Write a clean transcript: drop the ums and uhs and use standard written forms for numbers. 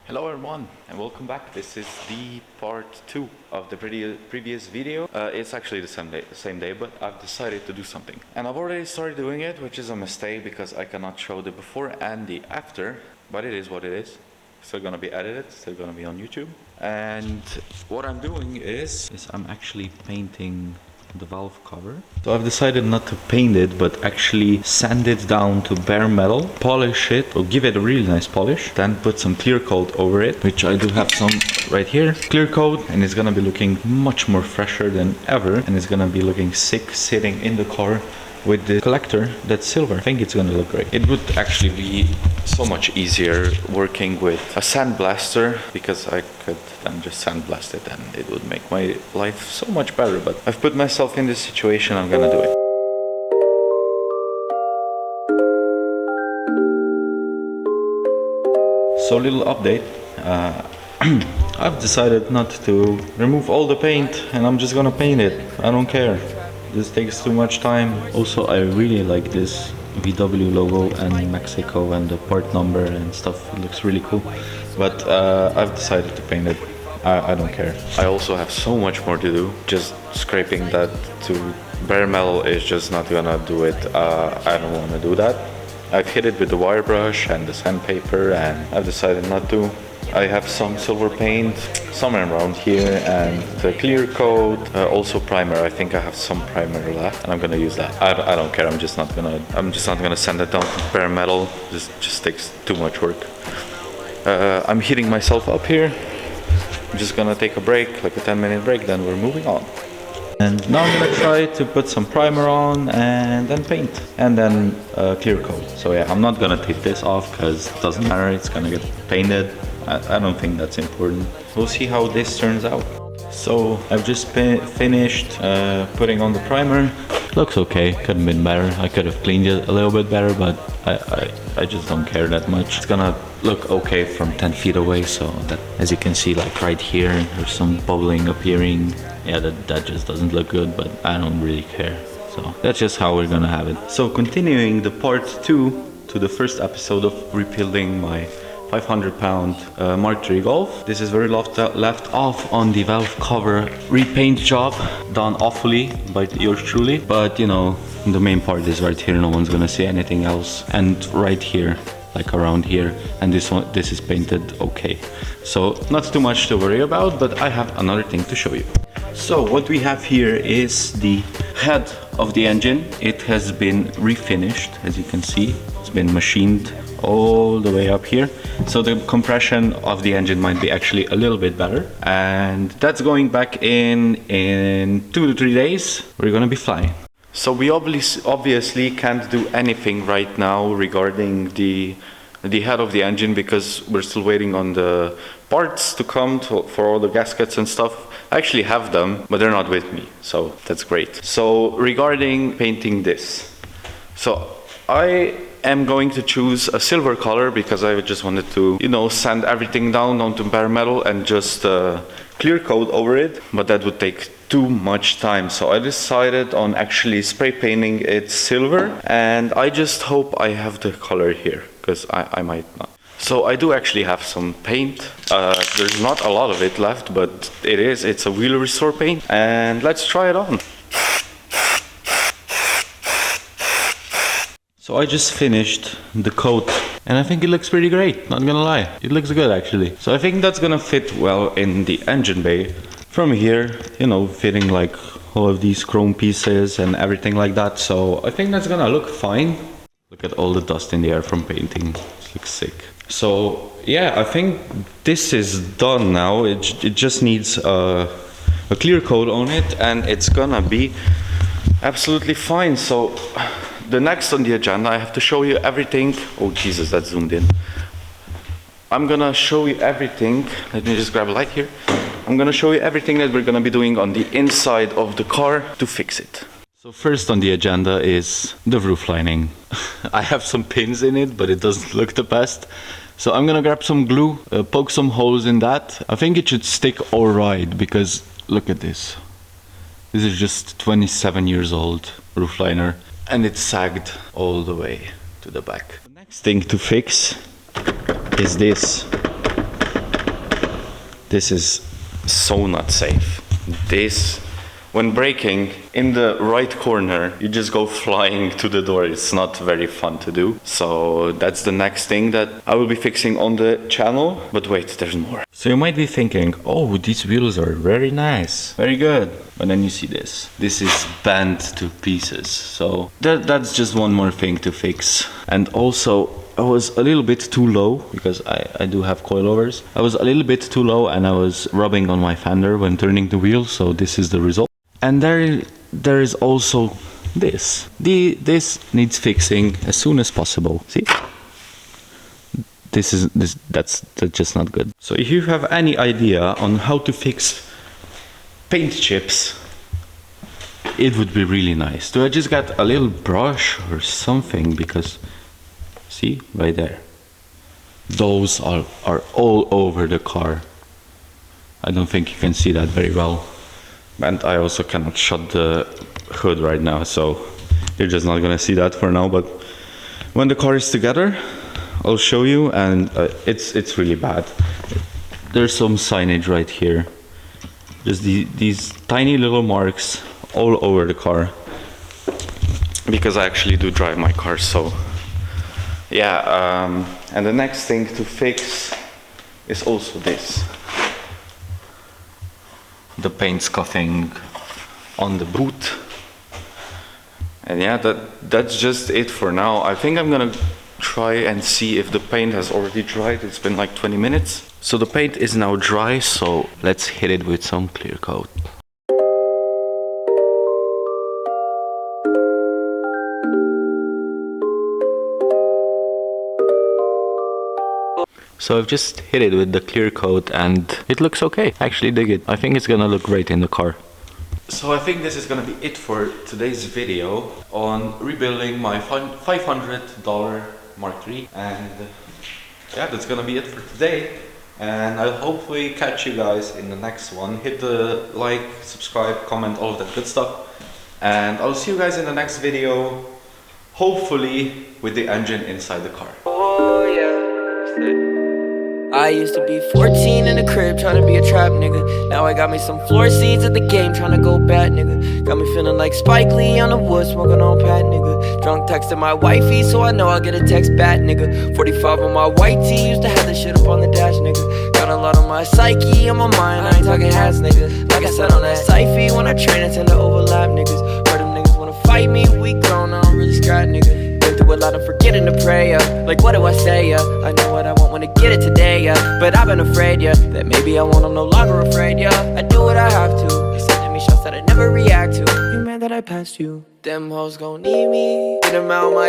Hello everyone and welcome back. This is the part 2 of the previous video. It's actually the same day, but I've decided to do something. And I've already started doing it, which is a mistake because I cannot show the before and the after, but it is what it is. Still gonna be edited, still gonna be on YouTube. And what I'm doing is I'm actually painting the valve cover. So I've decided not to paint it, but actually sand it down to bare metal, polish it, or give it a really nice polish, then put some clear coat over it, which I do have some right here. Clear coat, and it's gonna be looking much more fresher than ever, and it's gonna be looking sick sitting in the car with the collector that's silver. I think it's gonna look great. It would actually be so much easier working with a sandblaster because I could then just sandblast it and it would make my life so much better. But I've put myself in this situation, I'm gonna do it. So little update. I've decided not to remove all the paint and I'm just gonna paint it. I don't care. This takes too much time. Also, I really like this VW logo and Mexico and the part number and stuff. It looks really cool. But I've decided to paint it. I don't care. I also have so much more to do. Just scraping that to bare metal is just not gonna do it. I don't want to do that. I've hit it with the wire brush and the sandpaper and I've decided not to. I have some silver paint somewhere around here and the clear coat, also primer. I think I have some primer left and I'm gonna use that. I don't care. I'm just not gonna sand it down to bare metal. This just takes too much work. I'm heating myself up here. I'm just gonna take a break, like a 10-minute break, then we're moving on. And now I'm gonna try to put some primer on and then paint and then clear coat. So yeah, I'm not gonna take this off because it doesn't matter, it's gonna get painted. I don't think that's important. We'll see how this turns out. So I've just finished putting on the primer. Looks okay, could have been better. I could have cleaned it a little bit better, but I just don't care that much. It's gonna look okay from 10 feet away, so that, as you can see, like right here, there's some bubbling appearing. Yeah, that just doesn't look good, but I don't really care. So that's just how we're gonna have it. So continuing the part 2 to the first episode of rebuilding my 500-pound Mark III Golf. This is very left off on the valve cover repaint job, done awfully by yours truly. But you know, the main part is right here, no one's gonna see anything else. And right here, like around here, and this is painted okay. So not too much to worry about, but I have another thing to show you. So what we have here is the head of the engine. It has been refinished, as you can see. It's been machined all the way up here, so the compression of the engine might be actually a little bit better, and that's going back in 2 to 3 days. We're gonna be flying. So we obviously can't do anything right now regarding the head of the engine because we're still waiting on the parts to come for all the gaskets and stuff. I actually have them, but they're not with me, so that's great. So regarding painting this, so I am going to choose a silver color because I just wanted to, you know, sand everything down onto bare metal and just clear coat over it, but that would take too much time. So I decided on actually spray painting it silver, and I just hope I have the color here because I might not. So I do actually have some paint. There's not a lot of it left, but it's a wheel restore paint, and let's try it on. So I just finished the coat and I think it looks pretty great, not gonna lie. It looks good actually. So I think that's gonna fit well in the engine bay. From here, you know, fitting like all of these chrome pieces and everything like that. So I think that's gonna look fine. Look at all the dust in the air from painting. It looks sick. So yeah, I think this is done now. It just needs a clear coat on it and it's gonna be absolutely fine. So the next on the agenda, I have to show you everything. Oh Jesus, that's zoomed in. I'm gonna show you everything. Let me just grab a light here. I'm gonna show you everything that we're gonna be doing on the inside of the car to fix it. So first on the agenda is the roof lining. I have some pins in it, but it doesn't look the best. So I'm gonna grab some glue, poke some holes in that. I think it should stick alright because look at this. This is just 27 years old roof liner. And it sagged all the way to the back. The next thing to fix is this. This is so not safe. This, when braking in the right corner, you just go flying to the door. It's not very fun to do. So that's the next thing that I will be fixing on the channel. But wait, there's more. So you might be thinking, oh, these wheels are very nice, very good. But then you see this. This is bent to pieces. So that's just one more thing to fix. And also, I was a little bit too low, because I do have coilovers. I was a little bit too low and I was rubbing on my fender when turning the wheel, so this is the result. And there is also this. This needs fixing as soon as possible. See? That's just not good. So if you have any idea on how to fix paint chips, it would be really nice. Do I just get a little brush or something? Because see, right there. Those are all over the car. I don't think you can see that very well. And I also cannot shut the hood right now, so you're just not gonna see that for now. But when the car is together, I'll show you, and it's really bad. There's some signage right here. Just these tiny little marks all over the car. Because I actually do drive my car, so yeah. And the next thing to fix is also this. The paint scuffing on the boot. And yeah, that's just it for now. I think I'm gonna try and see if the paint has already dried. It's been like 20 minutes. So the paint is now dry, so let's hit it with some clear coat. So I've just hit it with the clear coat and it looks okay. I actually dig it. I think it's gonna look great in the car. So I think this is gonna be it for today's video on rebuilding my $500 Mark III. And yeah, that's gonna be it for today. And I'll hopefully catch you guys in the next one. Hit the like, subscribe, comment, all of that good stuff. And I'll see you guys in the next video, hopefully with the engine inside the car. Oh yeah. I used to be 14 in the crib, trying to be a trap nigga. Now I got me some floor seats at the game, trying to go bad nigga. Got me feeling like Spike Lee on the wood, smoking on Pat nigga. Drunk texting my wifey, so I know I'll get a text back nigga. 45 on my white tee, used to have this shit up on the dash nigga. Got a lot on my psyche, on my mind, I ain't talking hats nigga. Like I said on that Syfy, when I train I tend to overlap niggas. Heard them niggas wanna fight me, we grown, I don't really scrap nigga. Through a lot of forgetting to pray, like what do I say, I know what I want when I get it today, but I've been afraid, that maybe I won't, I'm no longer afraid, I do what I have to, they sending me shots that I never react to. You mad that I passed you? Them hoes gon' need me, get them out my